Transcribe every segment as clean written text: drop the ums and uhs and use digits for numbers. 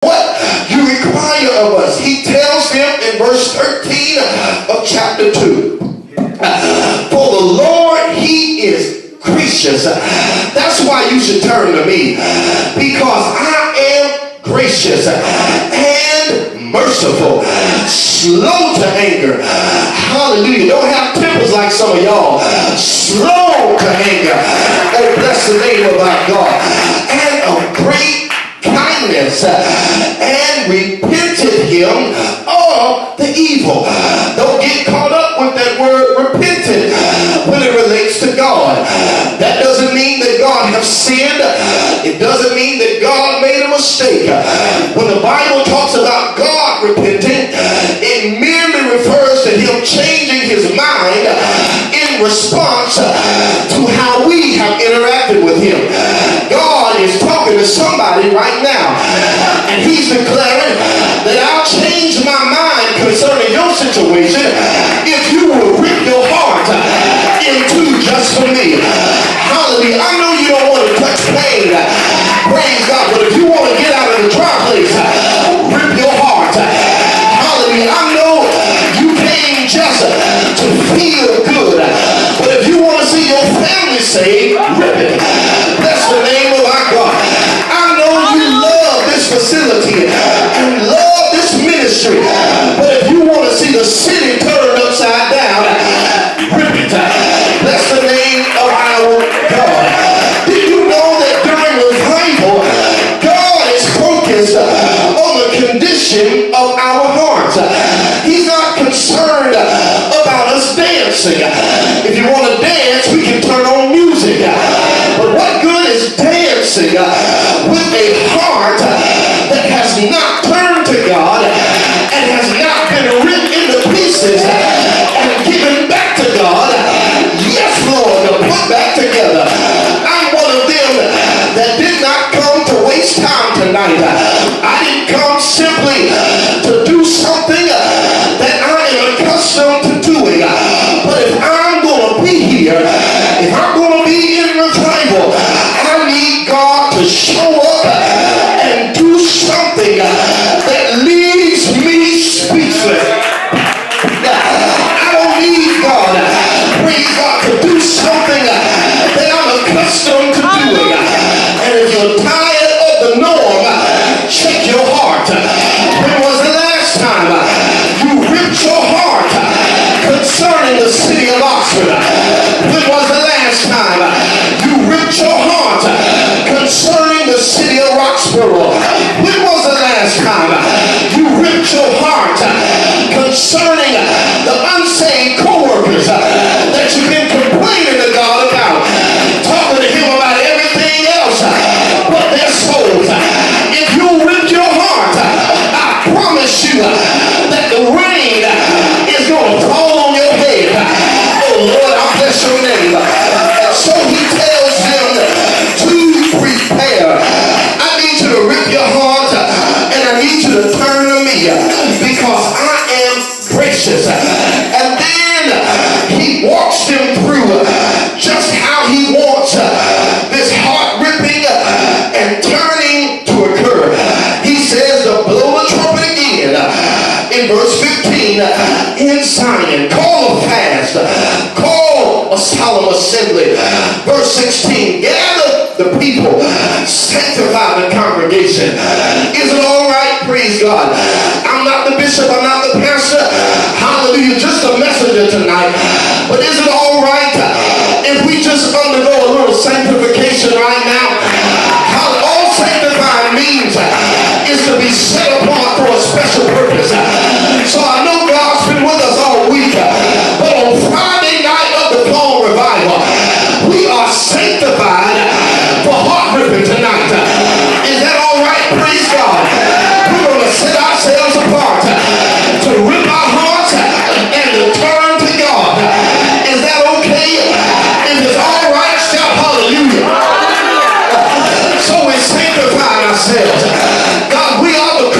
what you require of us. He tells them in verse 13 of chapter 2. For the Lord, he is gracious. That's why you should turn to me, because I am gracious and merciful, slow to anger. Hallelujah. Don't have tempers like some of y'all. Slow to anger. Oh, bless the name of our God. And of great kindness, and repented him of the evil. Don't get caught up with that word repented when it relates to God. That doesn't mean that God has sinned. It doesn't mean that God made a mistake. When the Bible talks about God repenting, it merely refers to him changing his mind in response to how we have interacted with him. God is talking to somebody right now, and he's declaring that I'll change my mind concerning your situation if you will rip your heart in two just for me. Hallelujah. I know you don't want to touch pain, praise God, but if you want to get out of the dry place, rip your heart. Hallelujah. I know you came just to feel good, but if you want to see your family saved, rip it. Bless the name of our God. I know you love this facility and love this ministry, but if you want to see the city turned upside down, rip it. Bless the name of our God. Did you know that during revival, God is focused on the condition of our hearts? He's not concerned about us dancing. If you want to dance, we can turn on music. But what good is dancing with a heart that has not turned to God and has not been ripped into pieces and given back to God? Yes, Lord, to put back together. I'm one of them that did not come to waste time tonight. I didn't come simply to do something that I am accustomed to doing. But if I'm going to be here, if I'm going to be in revival, I need God to show up and do something that leaves me speechless. I don't need God, praise God, to do something that I'm accustomed to doing. And if you're tired of the norm, check your heart. When was the last time you ripped your heart concerning the city of Oxford? When was the last time you ripped your heart concerning the city of Roxborough? When was the last time you ripped your heart concerning the unsaved co-workers that you've been complaining to God about, talking to him about everything else but their souls? If you rip your heart, I promise you that the rain is going to fall on your head. Oh Lord, I bless your name. And so he tells them to prepare. I need you to rip your heart, and I need you to turn to me, because I am gracious. And then he walks them through just how he wants this heart ripping and turning to occur. He says to blow the trumpet again in verse 15 in Zion. Call a fast. Call a solemn assembly. Verse 16. Gather the people. Sanctify the congregation. Is it all right? Praise God. I'm not the bishop. I'm not the pastor. Hallelujah. Just a messenger tonight. But is it all right if we just undergo a little sanctification right now? How all sanctifying means is to be set apart for a special purpose. So I know God's been with us all week, but on Friday night of the fall revival, we are sanctified for heart ripping tonight. Is that all right? Praise God. We're going to set ourselves apart to rip our hearts and to turn to God. Is that okay? If it's all right, shout hallelujah. So we sanctify ourselves. God, we are the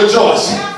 rejoice.